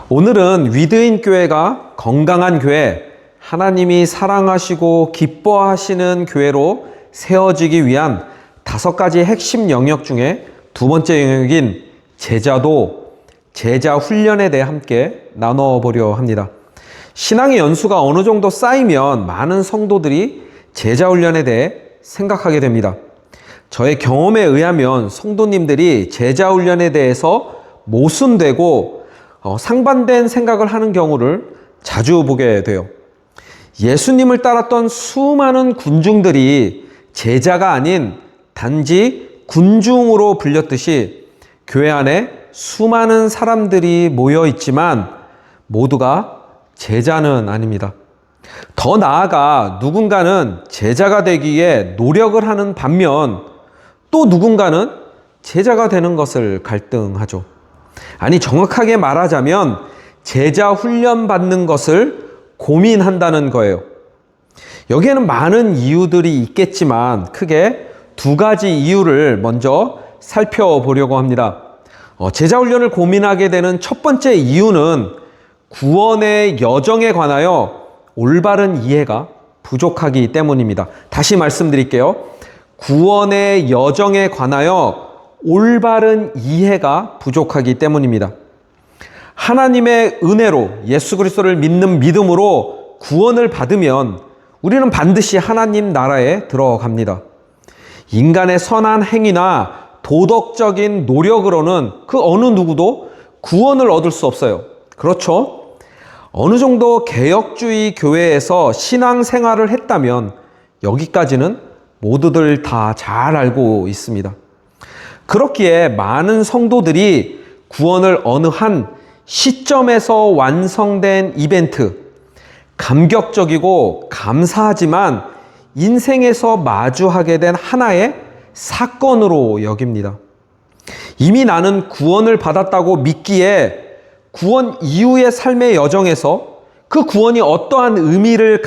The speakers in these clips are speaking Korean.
오늘은 위드인 교회가 건강한 교회, 하나님이 사랑하시고 기뻐하시는 교회로 세워지기 위한 5가지 핵심 영역 중에 두 번째 영역인 제자 훈련에 대해 함께 나눠보려 합니다. 신앙의 연수가 어느 정도 쌓이면 많은 성도들이 제자 훈련에 대해 생각하게 됩니다. 저의 경험에 의하면 성도님들이 제자 훈련에 대해서 모순되고 상반된 생각을 하는 경우를 자주 보게 돼요. 예수님을 따랐던 수많은 군중들이 제자가 아닌 단지 군중으로 불렸듯이 교회 안에 수많은 사람들이 모여 있지만 모두가 제자는 아닙니다. 더 나아가 누군가는 제자가 되기 위해 노력을 하는 반면 또 누군가는 제자가 되는 것을 갈등하죠. 아니, 정확하게 말하자면 제자 훈련 받는 것을 고민한다는 거예요. 여기에는 많은 이유들이 있겠지만 크게 2가지 이유를 먼저 살펴보려고 합니다. 제자 훈련을 고민하게 되는 첫 번째 이유는 구원의 여정에 관하여 올바른 이해가 부족하기 때문입니다. 다시 말씀드릴게요. 구원의 여정에 관하여 올바른 이해가 부족하기 때문입니다. 하나님의 은혜로 예수 그리스도를 믿는 믿음으로 구원을 받으면 우리는 반드시 하나님 나라에 들어갑니다. 인간의 선한 행위나 도덕적인 노력으로는 그 어느 누구도 구원을 얻을 수 없어요. 그렇죠? 어느 정도 개혁주의 교회에서 신앙생활을 했다면 여기까지는 모두들 다 잘 알고 있습니다. 그렇기에 많은 성도들이 구원을 어느 한 시점에서 완성된 이벤트, 감격적이고 감사하지만 인생에서 마주하게 된 하나의 사건으로 여깁니다. 이미 나는 구원을 받았다고 믿기에 구원 이후의 삶의 여정에서 그 구원이 어떠한 의미를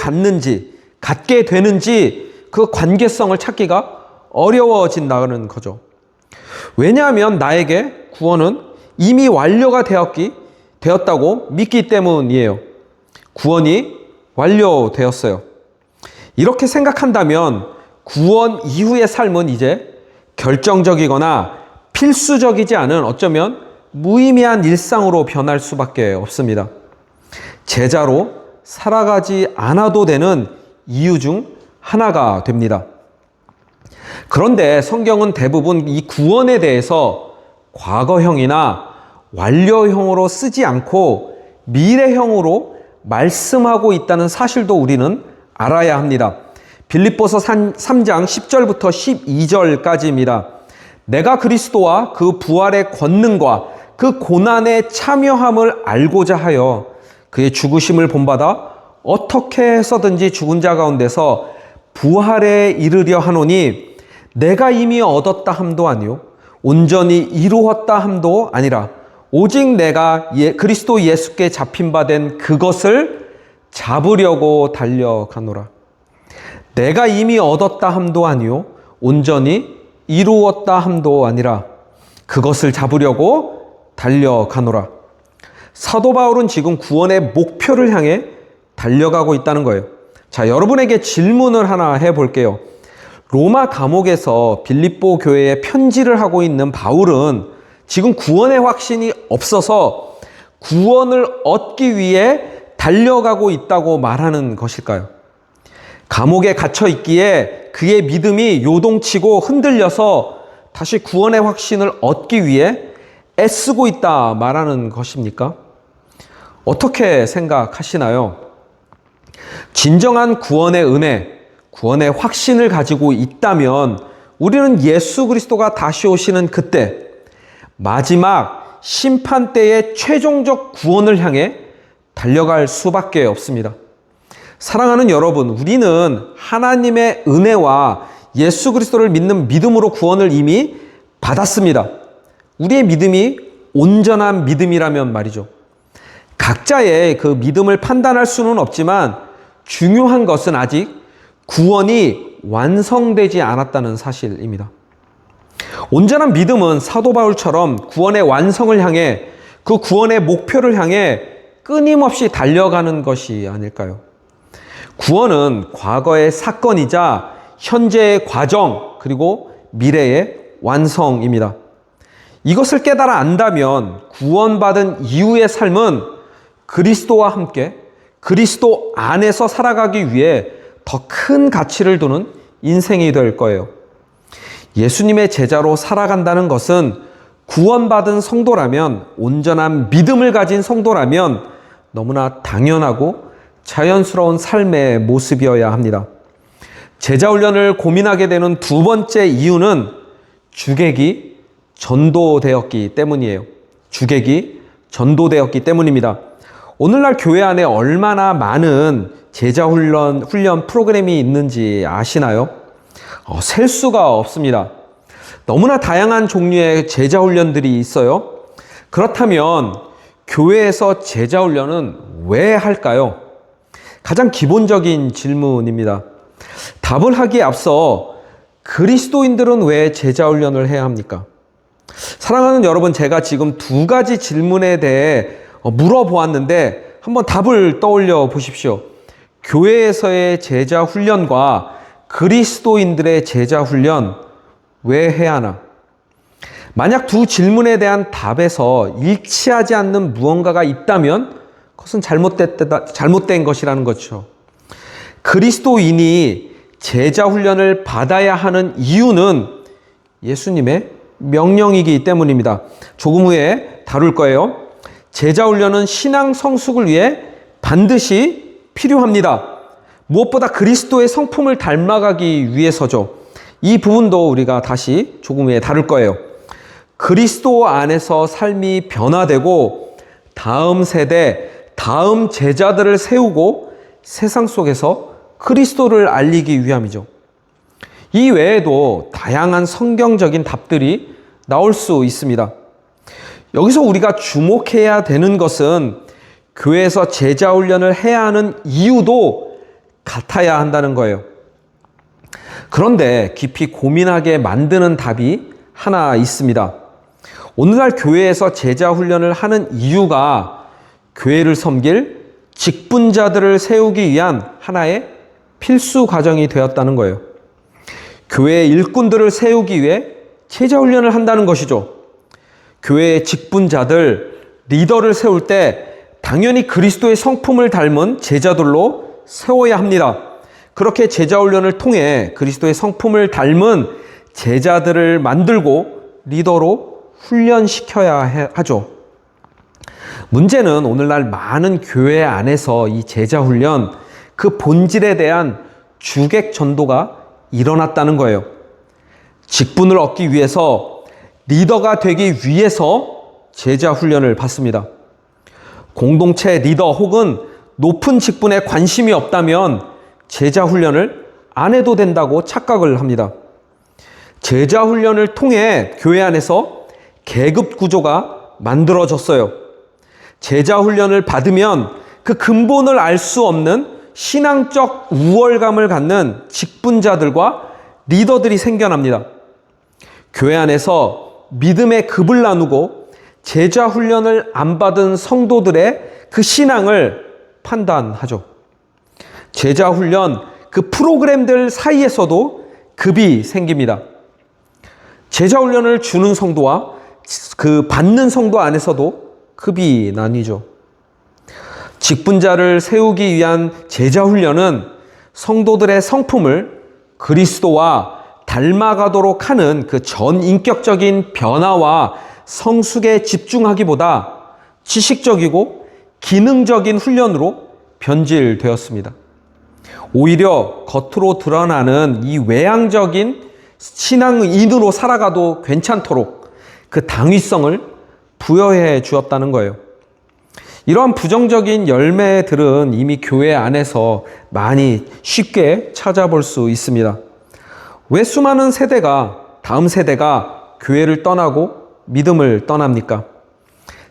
갖게 되는지 그 관계성을 찾기가 어려워진다는 거죠. 왜냐하면 나에게 구원은 이미 완료가 되었다고 믿기 때문이에요. 구원이 완료되었어요. 이렇게 생각한다면 구원 이후의 삶은 이제 결정적이거나 필수적이지 않은 어쩌면 무의미한 일상으로 변할 수밖에 없습니다. 제자로 살아가지 않아도 되는 이유 중 하나가 됩니다. 그런데 성경은 대부분 이 구원에 대해서 과거형이나 완료형으로 쓰지 않고 미래형으로 말씀하고 있다는 사실도 우리는 알아야 합니다. 빌립보서 3장 10절부터 12절까지입니다. 내가 그리스도와 그 부활의 권능과 그 고난에 참여함을 알고자 하여 그의 죽으심을 본받아 어떻게 해서든지 죽은 자 가운데서 부활에 이르려 하노니 내가 이미 얻었다 함도 아니요 온전히 이루었다 함도 아니라 오직 내가 그리스도 예수께 잡힌 바 된 그것을 잡으려고 달려가노라. 내가 이미 얻었다 함도 아니요 온전히 이루었다 함도 아니라 그것을 잡으려고 달려가노라. 사도 바울은 지금 구원의 목표를 향해 달려가고 있다는 거예요. 자, 여러분에게 질문을 하나 해볼게요. 로마 감옥에서 빌립보 교회에 편지를 하고 있는 바울은 지금 구원의 확신이 없어서 구원을 얻기 위해 달려가고 있다고 말하는 것일까요? 감옥에 갇혀 있기에 그의 믿음이 요동치고 흔들려서 다시 구원의 확신을 얻기 위해 애쓰고 있다 말하는 것입니까? 어떻게 생각하시나요? 진정한 구원의 은혜, 구원의 확신을 가지고 있다면 우리는 예수 그리스도가 다시 오시는 그때 마지막 심판 때의 최종적 구원을 향해 달려갈 수밖에 없습니다. 사랑하는 여러분, 우리는 하나님의 은혜와 예수 그리스도를 믿는 믿음으로 구원을 이미 받았습니다. 우리의 믿음이 온전한 믿음이라면 말이죠. 각자의 그 믿음을 판단할 수는 없지만 중요한 것은 아직 구원이 완성되지 않았다는 사실입니다. 온전한 믿음은 사도 바울처럼 구원의 완성을 향해 그 구원의 목표를 향해 끊임없이 달려가는 것이 아닐까요? 구원은 과거의 사건이자 현재의 과정, 그리고 미래의 완성입니다. 이것을 깨달아 안다면 구원받은 이후의 삶은 그리스도와 함께 그리스도 안에서 살아가기 위해 더 큰 가치를 두는 인생이 될 거예요. 예수님의 제자로 살아간다는 것은 구원받은 성도라면, 온전한 믿음을 가진 성도라면 너무나 당연하고 자연스러운 삶의 모습이어야 합니다. 제자 훈련을 고민하게 되는 두 번째 이유는 주객이 전도되었기 때문이에요. 주객이 전도되었기 때문입니다. 오늘날 교회 안에 얼마나 많은 제자 훈련 프로그램이 있는지 아시나요? 셀 수가 없습니다. 너무나 다양한 종류의 제자 훈련들이 있어요. 그렇다면 교회에서 제자 훈련은 왜 할까요? 가장 기본적인 질문입니다. 답을 하기에 앞서 그리스도인들은 왜 제자 훈련을 해야 합니까? 사랑하는 여러분, 제가 지금 두 가지 질문에 대해 물어보았는데 한번 답을 떠올려 보십시오. 교회에서의 제자 훈련과 그리스도인들의 제자 훈련 왜 해야 하나? 만약 두 질문에 대한 답에서 일치하지 않는 무언가가 있다면 그것은 잘못된 것이라는 거죠. 그리스도인이 제자 훈련을 받아야 하는 이유는 예수님의 명령이기 때문입니다. 조금 후에 다룰 거예요. 제자 훈련은 신앙 성숙을 위해 반드시 필요합니다. 무엇보다 그리스도의 성품을 닮아가기 위해서죠. 이 부분도 우리가 다시 조금 후에 다룰 거예요. 그리스도 안에서 삶이 변화되고 다음 세대, 다음 제자들을 세우고 세상 속에서 그리스도를 알리기 위함이죠. 이 외에도 다양한 성경적인 답들이 나올 수 있습니다. 여기서 우리가 주목해야 되는 것은 교회에서 제자 훈련을 해야 하는 이유도 같아야 한다는 거예요. 그런데 깊이 고민하게 만드는 답이 하나 있습니다. 오늘날 교회에서 제자 훈련을 하는 이유가 교회를 섬길 직분자들을 세우기 위한 하나의 필수 과정이 되었다는 거예요. 교회의 일꾼들을 세우기 위해 제자 훈련을 한다는 것이죠. 교회의 직분자들, 리더를 세울 때 당연히 그리스도의 성품을 닮은 제자들로 세워야 합니다. 그렇게 제자 훈련을 통해 그리스도의 성품을 닮은 제자들을 만들고 리더로 훈련시켜야 하죠. 문제는 오늘날 많은 교회 안에서 이 제자 훈련, 그 본질에 대한 주객 전도가 일어났다는 거예요. 직분을 얻기 위해서, 리더가 되기 위해서 제자 훈련을 받습니다. 공동체 리더 혹은 높은 직분에 관심이 없다면 제자 훈련을 안 해도 된다고 착각을 합니다. 제자 훈련을 통해 교회 안에서 계급 구조가 만들어졌어요. 제자 훈련을 받으면 그 근본을 알 수 없는 신앙적 우월감을 갖는 직분자들과 리더들이 생겨납니다. 교회 안에서 믿음의 급을 나누고 제자 훈련을 안 받은 성도들의 그 신앙을 판단하죠. 제자 훈련, 그 프로그램들 사이에서도 급이 생깁니다. 제자 훈련을 주는 성도와 그 받는 성도 안에서도 급이 나뉘죠. 직분자를 세우기 위한 제자 훈련은 성도들의 성품을 그리스도와 닮아가도록 하는 그 전인격적인 변화와 성숙에 집중하기보다 지식적이고 기능적인 훈련으로 변질되었습니다. 오히려 겉으로 드러나는 이 외향적인 신앙인으로 살아가도 괜찮도록 그 당위성을 부여해 주었다는 거예요. 이러한 부정적인 열매들은 이미 교회 안에서 많이 쉽게 찾아볼 수 있습니다. 왜 수많은 세대가, 다음 세대가 교회를 떠나고 믿음을 떠납니까?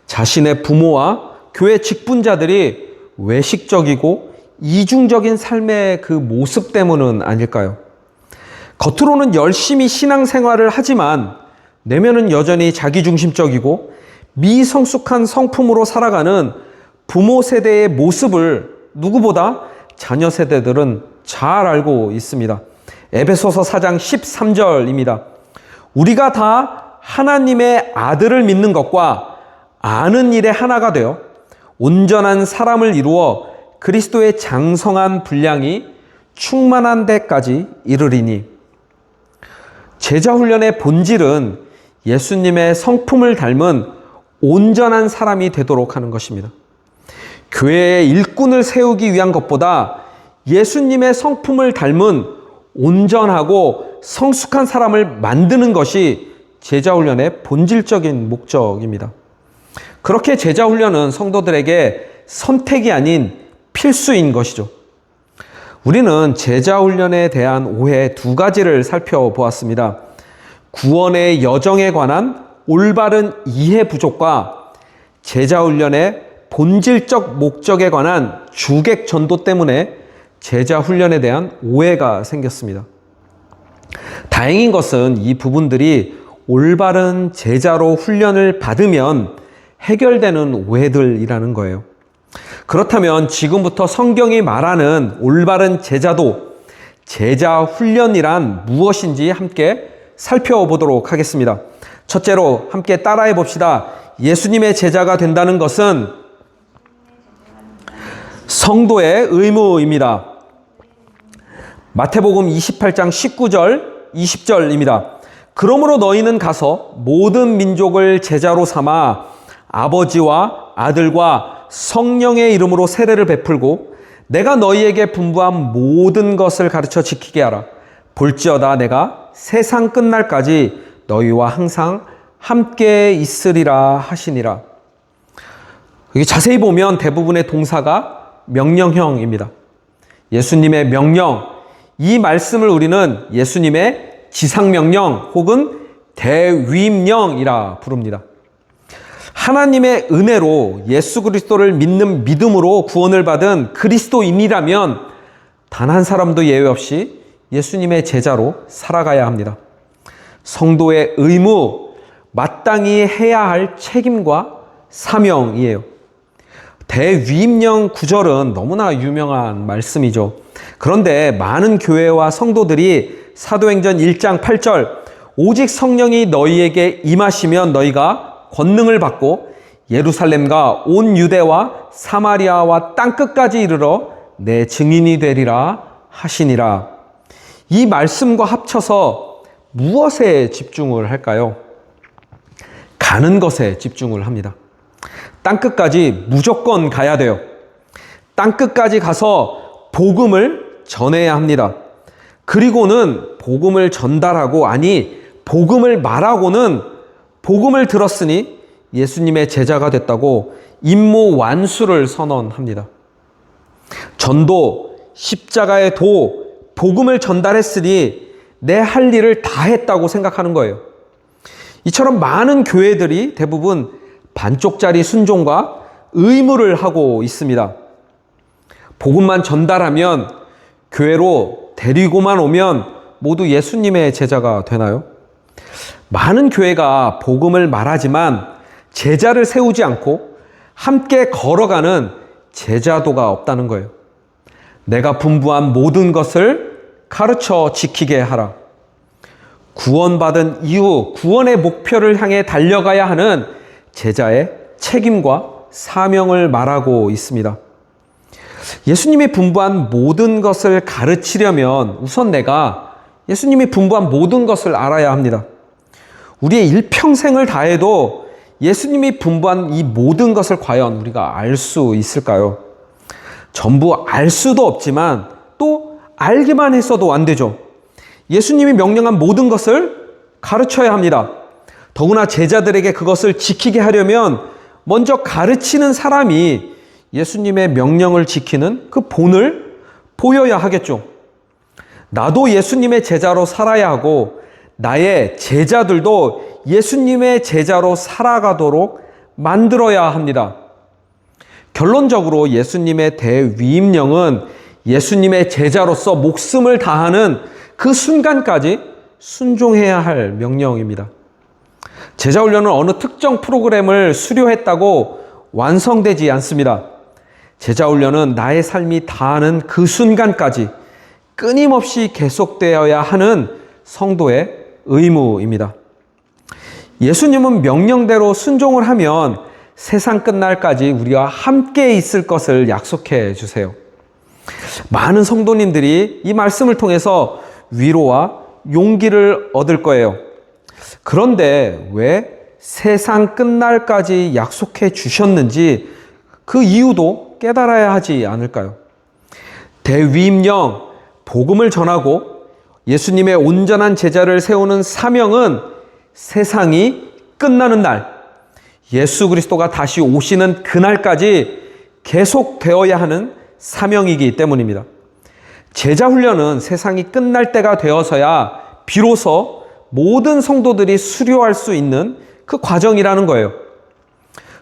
자신의 부모와 교회 직분자들이 외식적이고 이중적인 삶의 그 모습 때문은 아닐까요? 겉으로는 열심히 신앙생활을 하지만 내면은 여전히 자기중심적이고 미성숙한 성품으로 살아가는 부모 세대의 모습을 누구보다 자녀 세대들은 잘 알고 있습니다. 에베소서 4장 13절입니다. 우리가 다 하나님의 아들을 믿는 것과 아는 일에 하나가 되어 온전한 사람을 이루어 그리스도의 장성한 분량이 충만한 데까지 이르리니. 제자훈련의 본질은 예수님의 성품을 닮은 온전한 사람이 되도록 하는 것입니다. 교회의 일꾼을 세우기 위한 것보다 예수님의 성품을 닮은 온전하고 성숙한 사람을 만드는 것이 제자훈련의 본질적인 목적입니다. 그렇게 제자훈련은 성도들에게 선택이 아닌 필수인 것이죠. 우리는 제자훈련에 대한 오해 두 가지를 살펴보았습니다. 구원의 여정에 관한 올바른 이해 부족과 제자훈련의 본질적 목적에 관한 주객 전도 때문에 제자훈련에 대한 오해가 생겼습니다. 다행인 것은 이 부분들이 올바른 제자로 훈련을 받으면 해결되는 오해들이라는 거예요. 그렇다면 지금부터 성경이 말하는 올바른 제자도, 제자 훈련이란 무엇인지 함께 살펴보도록 하겠습니다. 첫째로 함께 따라해 봅시다. 예수님의 제자가 된다는 것은 성도의 의무입니다. 마태복음 28장 19절, 20절입니다. 그러므로 너희는 가서 모든 민족을 제자로 삼아 아버지와 아들과 성령의 이름으로 세례를 베풀고 내가 너희에게 분부한 모든 것을 가르쳐 지키게 하라. 볼지어다 내가 세상 끝날까지 너희와 항상 함께 있으리라 하시니라. 여기 자세히 보면 대부분의 동사가 명령형입니다. 예수님의 명령, 이 말씀을 우리는 예수님의 지상명령 혹은 대위임령이라 부릅니다. 하나님의 은혜로 예수 그리스도를 믿는 믿음으로 구원을 받은 그리스도인이라면 단 한 사람도 예외 없이 예수님의 제자로 살아가야 합니다. 성도의 의무, 마땅히 해야 할 책임과 사명이에요. 대위임령 구절은 너무나 유명한 말씀이죠. 그런데 많은 교회와 성도들이 사도행전 1장 8절 오직 성령이 너희에게 임하시면 너희가 권능을 받고 예루살렘과 온 유대와 사마리아와 땅끝까지 이르러 내 증인이 되리라 하시니라. 이 말씀과 합쳐서 무엇에 집중을 할까요? 가는 것에 집중을 합니다. 땅끝까지 무조건 가야 돼요. 땅끝까지 가서 복음을 전해야 합니다. 그리고는 복음을 전달하고, 아니 복음을 말하고는 복음을 들었으니 예수님의 제자가 됐다고 임무 완수를 선언합니다. 전도, 십자가의 도, 복음을 전달했으니 내 할 일을 다 했다고 생각하는 거예요. 이처럼 많은 교회들이 대부분 반쪽짜리 순종과 의무를 하고 있습니다. 복음만 전달하면, 교회로 데리고만 오면 모두 예수님의 제자가 되나요? 많은 교회가 복음을 말하지만 제자를 세우지 않고 함께 걸어가는 제자도가 없다는 거예요. 내가 분부한 모든 것을 가르쳐 지키게 하라. 구원받은 이후 구원의 목표를 향해 달려가야 하는 제자의 책임과 사명을 말하고 있습니다. 예수님이 분부한 모든 것을 가르치려면 우선 내가 예수님이 분부한 모든 것을 알아야 합니다. 우리의 일평생을 다해도 예수님이 분부한 이 모든 것을 과연 우리가 알 수 있을까요? 전부 알 수도 없지만 또 알기만 했어도 안 되죠. 예수님이 명령한 모든 것을 가르쳐야 합니다. 더구나 제자들에게 그것을 지키게 하려면 먼저 가르치는 사람이 예수님의 명령을 지키는 그 본을 보여야 하겠죠. 나도 예수님의 제자로 살아야 하고 나의 제자들도 예수님의 제자로 살아가도록 만들어야 합니다. 결론적으로 예수님의 대위임령은 예수님의 제자로서 목숨을 다하는 그 순간까지 순종해야 할 명령입니다. 제자훈련은 어느 특정 프로그램을 수료했다고 완성되지 않습니다. 제자훈련은 나의 삶이 다하는 그 순간까지 끊임없이 계속되어야 하는 성도의 의무입니다. 예수님은 명령대로 순종을 하면 세상 끝날까지 우리와 함께 있을 것을 약속해 주세요. 많은 성도님들이 이 말씀을 통해서 위로와 용기를 얻을 거예요. 그런데 왜 세상 끝날까지 약속해 주셨는지 그 이유도 깨달아야 하지 않을까요? 대위임령, 복음을 전하고 예수님의 온전한 제자를 세우는 사명은 세상이 끝나는 날, 예수 그리스도가 다시 오시는 그날까지 계속되어야 하는 사명이기 때문입니다. 제자훈련은 세상이 끝날 때가 되어서야 비로소 모든 성도들이 수료할 수 있는 그 과정이라는 거예요.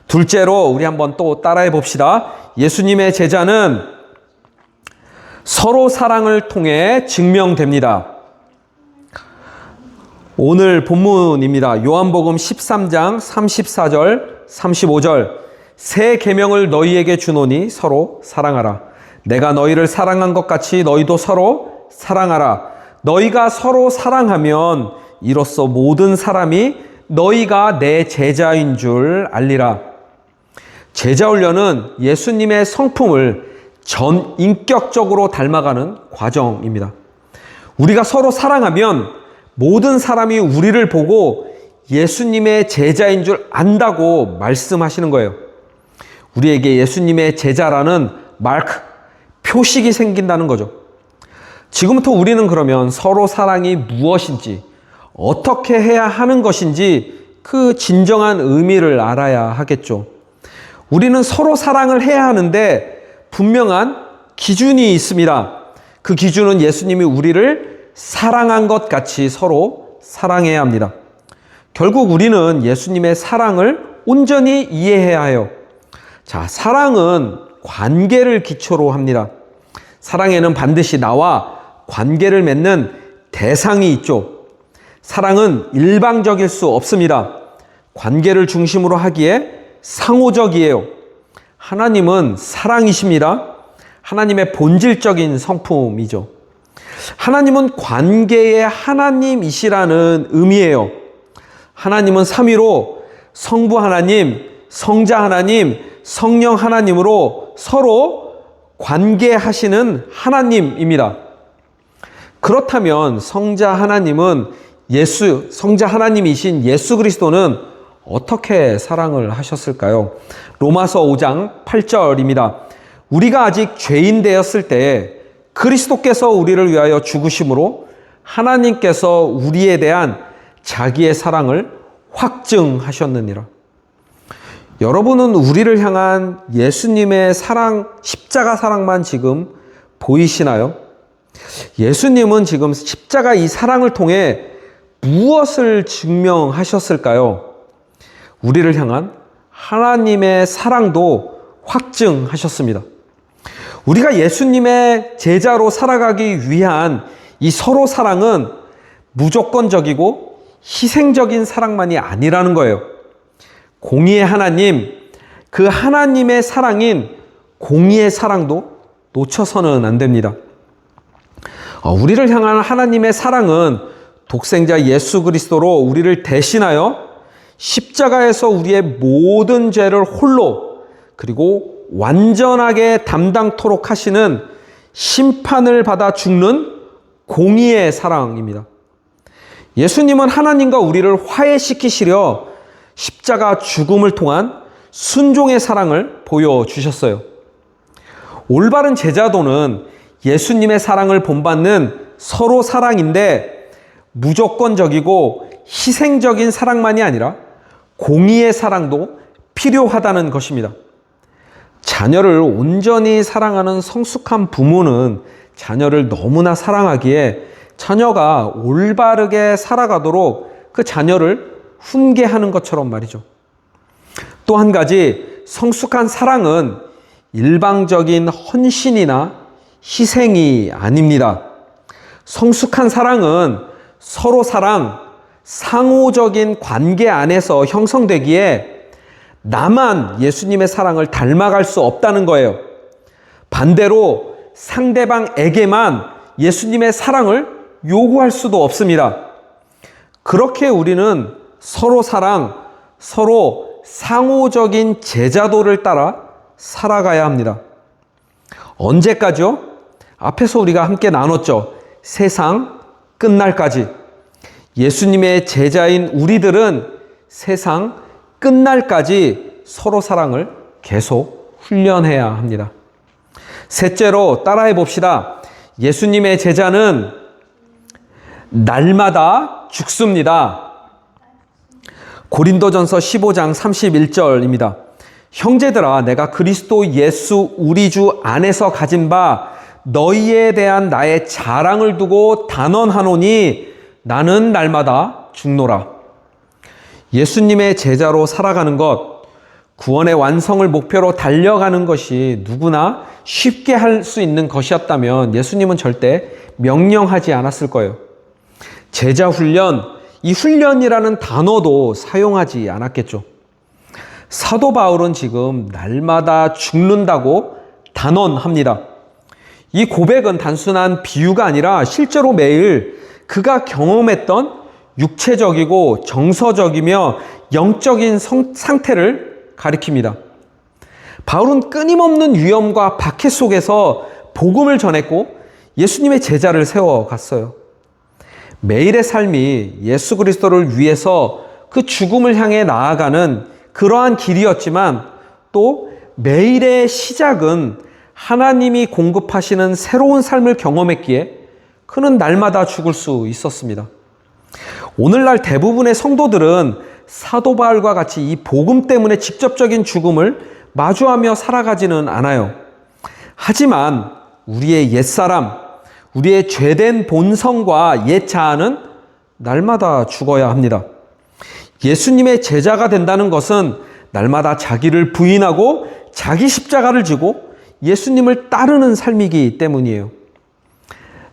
둘째로 우리 한번 또 따라해 봅시다. 예수님의 제자는 서로 사랑을 통해 증명됩니다. 오늘 본문입니다. 요한복음 13장 34절 35절 새 계명을 너희에게 주노니 서로 사랑하라. 내가 너희를 사랑한 것 같이 너희도 서로 사랑하라. 너희가 서로 사랑하면 이로써 모든 사람이 너희가 내 제자인 줄 알리라. 제자훈련은 예수님의 성품을 전인격적으로 닮아가는 과정입니다. 우리가 서로 사랑하면 모든 사람이 우리를 보고 예수님의 제자인 줄 안다고 말씀하시는 거예요. 우리에게 예수님의 제자라는 마크, 표식이 생긴다는 거죠. 지금부터 우리는 그러면 서로 사랑이 무엇인지, 어떻게 해야 하는 것인지 그 진정한 의미를 알아야 하겠죠. 우리는 서로 사랑을 해야 하는데 분명한 기준이 있습니다. 그 기준은 예수님이 우리를 사랑한 것 같이 서로 사랑해야 합니다. 결국 우리는 예수님의 사랑을 온전히 이해해야 해요. 자, 사랑은 관계를 기초로 합니다. 사랑에는 반드시 나와 관계를 맺는 대상이 있죠. 사랑은 일방적일 수 없습니다. 관계를 중심으로 하기에 상호적이에요. 하나님은 사랑이십니다. 하나님의 본질적인 성품이죠. 하나님은 관계의 하나님이시라는 의미예요. 하나님은 삼위로 성부 하나님, 성자 하나님, 성령 하나님으로 서로 관계하시는 하나님입니다. 그렇다면 성자 하나님이신 예수 그리스도는 어떻게 사랑을 하셨을까요? 로마서 5장 8절입니다. 우리가 아직 죄인 되었을 때에 그리스도께서 우리를 위하여 죽으심으로 하나님께서 우리에 대한 자기의 사랑을 확증하셨느니라. 여러분은 우리를 향한 예수님의 사랑, 십자가 사랑만 지금 보이시나요? 예수님은 지금 십자가 이 사랑을 통해 무엇을 증명하셨을까요? 우리를 향한 하나님의 사랑도 확증하셨습니다. 우리가 예수님의 제자로 살아가기 위한 이 서로 사랑은 무조건적이고 희생적인 사랑만이 아니라는 거예요. 공의의 하나님, 그 하나님의 사랑인 공의의 사랑도 놓쳐서는 안 됩니다. 우리를 향한 하나님의 사랑은 독생자 예수 그리스도로 우리를 대신하여 십자가에서 우리의 모든 죄를 홀로 그리고 완전하게 담당토록 하시는 심판을 받아 죽는 공의의 사랑입니다. 예수님은 하나님과 우리를 화해시키시려 십자가 죽음을 통한 순종의 사랑을 보여주셨어요. 올바른 제자도는 예수님의 사랑을 본받는 서로 사랑인데 무조건적이고 희생적인 사랑만이 아니라 공의의 사랑도 필요하다는 것입니다. 자녀를 온전히 사랑하는 성숙한 부모는 자녀를 너무나 사랑하기에 자녀가 올바르게 살아가도록 그 자녀를 훈계하는 것처럼 말이죠. 또 한 가지, 성숙한 사랑은 일방적인 헌신이나 희생이 아닙니다. 성숙한 사랑은 서로 사랑, 상호적인 관계 안에서 형성되기에 나만 예수님의 사랑을 닮아갈 수 없다는 거예요. 반대로 상대방에게만 예수님의 사랑을 요구할 수도 없습니다. 그렇게 우리는 서로 사랑, 서로 상호적인 제자도를 따라 살아가야 합니다. 언제까지요? 앞에서 우리가 함께 나눴죠. 세상 끝날까지. 예수님의 제자인 우리들은 세상 끝날까지 서로 사랑을 계속 훈련해야 합니다. 셋째로 따라해 봅시다. 예수님의 제자는 날마다 죽습니다. 고린도전서 15장 31절입니다. 형제들아, 내가 그리스도 예수 우리 주 안에서 가진 바 너희에 대한 나의 자랑을 두고 단언하노니 나는 날마다 죽노라. 예수님의 제자로 살아가는 것, 구원의 완성을 목표로 달려가는 것이 누구나 쉽게 할 수 있는 것이었다면 예수님은 절대 명령하지 않았을 거예요. 제자 훈련, 이 훈련이라는 단어도 사용하지 않았겠죠. 사도 바울은 지금 날마다 죽는다고 단언합니다. 이 고백은 단순한 비유가 아니라 실제로 매일 그가 경험했던 육체적이고 정서적이며 영적인 상태를 가리킵니다. 바울은 끊임없는 위험과 박해 속에서 복음을 전했고 예수님의 제자를 세워갔어요. 매일의 삶이 예수 그리스도를 위해서 그 죽음을 향해 나아가는 그러한 길이었지만 또 매일의 시작은 하나님이 공급하시는 새로운 삶을 경험했기에 그는 날마다 죽을 수 있었습니다. 오늘날 대부분의 성도들은 사도 바울과 같이 이 복음 때문에 직접적인 죽음을 마주하며 살아가지는 않아요. 하지만 우리의 옛사람, 우리의 죄된 본성과 옛 자아는 날마다 죽어야 합니다. 예수님의 제자가 된다는 것은 날마다 자기를 부인하고 자기 십자가를 지고 예수님을 따르는 삶이기 때문이에요.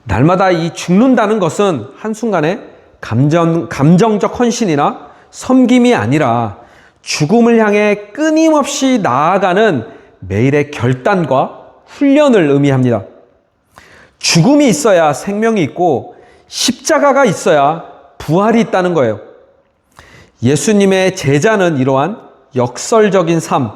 날마다 이 죽는다는 것은 한순간에 감정적 헌신이나 섬김이 아니라 죽음을 향해 끊임없이 나아가는 매일의 결단과 훈련을 의미합니다. 죽음이 있어야 생명이 있고 십자가가 있어야 부활이 있다는 거예요. 예수님의 제자는 이러한 역설적인 삶,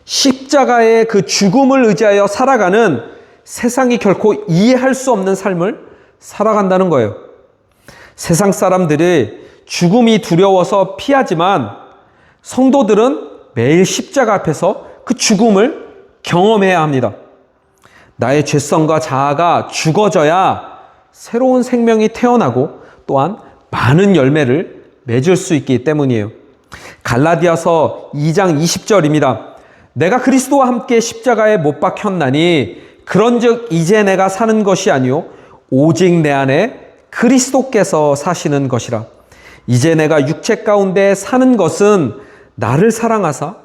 십자가의 그 죽음을 의지하여 살아가는 세상이 결코 이해할 수 없는 삶을 살아간다는 거예요. 세상 사람들이 죽음이 두려워서 피하지만 성도들은 매일 십자가 앞에서 그 죽음을 경험해야 합니다. 나의 죄성과 자아가 죽어져야 새로운 생명이 태어나고 또한 많은 열매를 맺을 수 있기 때문이에요. 갈라디아서 2장 20절입니다. 내가 그리스도와 함께 십자가에 못 박혔나니 그런즉 이제 내가 사는 것이 아니요 오직 내 안에 그리스도께서 사시는 것이라. 이제 내가 육체 가운데 사는 것은 나를 사랑하사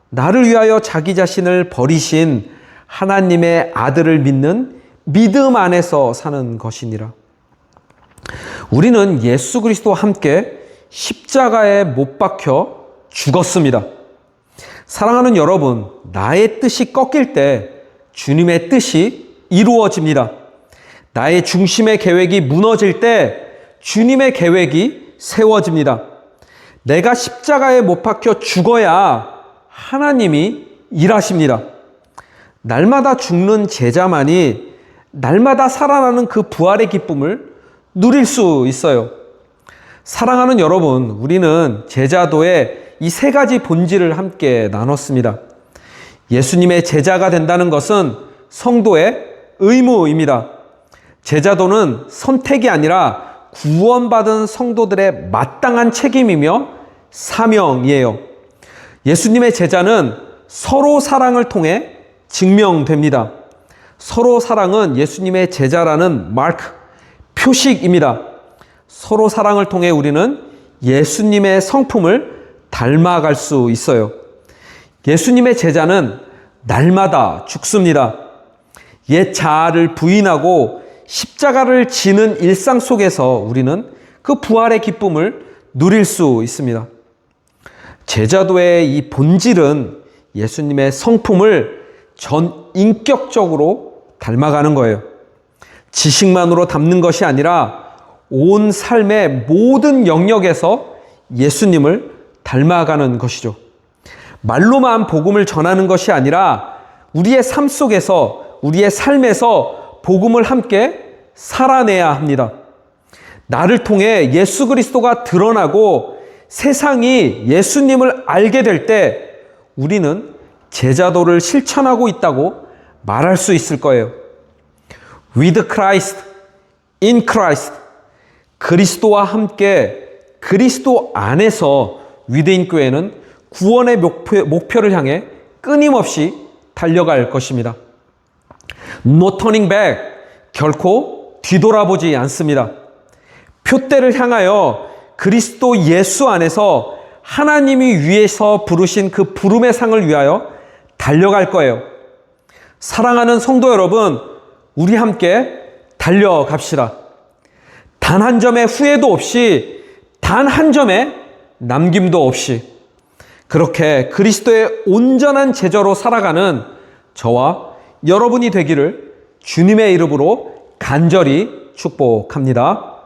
나를 위하여 자기 자신을 버리신 하나님의 아들을 믿는 믿음 안에서 사는 것이니라. 우리는 예수 그리스도와 함께 십자가에 못 박혀 죽었습니다. 사랑하는 여러분, 나의 뜻이 꺾일 때 주님의 뜻이 이루어집니다. 나의 중심의 계획이 무너질 때 주님의 계획이 세워집니다. 내가 십자가에 못 박혀 죽어야 하나님이 일하십니다. 날마다 죽는 제자만이 날마다 살아나는 그 부활의 기쁨을 누릴 수 있어요. 사랑하는 여러분, 우리는 제자도의 이 세 가지 본질을 함께 나눴습니다. 예수님의 제자가 된다는 것은 성도의 의무입니다. 제자도는 선택이 아니라 구원받은 성도들의 마땅한 책임이며 사명이에요. 예수님의 제자는 서로 사랑을 통해 증명됩니다. 서로 사랑은 예수님의 제자라는 마크, 표식입니다. 서로 사랑을 통해 우리는 예수님의 성품을 닮아갈 수 있어요. 예수님의 제자는 날마다 죽습니다. 옛 자아를 부인하고 십자가를 지는 일상 속에서 우리는 그 부활의 기쁨을 누릴 수 있습니다. 제자도의 이 본질은 예수님의 성품을 전 인격적으로 닮아가는 거예요. 지식만으로 닮는 것이 아니라 온 삶의 모든 영역에서 예수님을 닮아가는 것이죠. 말로만 복음을 전하는 것이 아니라 우리의 삶 속에서, 우리의 삶에서 복음을 함께 살아내야 합니다. 나를 통해 예수 그리스도가 드러나고 세상이 예수님을 알게 될 때 우리는 제자도를 실천하고 있다고 말할 수 있을 거예요. With Christ, in Christ. 그리스도와 함께 그리스도 안에서 위대인 교회는 구원의 목표를 향해 끊임없이 달려갈 것입니다. No turning back. 결코 뒤돌아보지 않습니다. 표대를 향하여 그리스도 예수 안에서 하나님이 위에서 부르신 그 부름의 상을 위하여 달려갈 거예요. 사랑하는 성도 여러분, 우리 함께 달려갑시다. 단 한 점의 후회도 없이, 단 한 점의 남김도 없이 그렇게 그리스도의 온전한 제자로 살아가는 저와 여러분이 되기를 주님의 이름으로 간절히 축복합니다.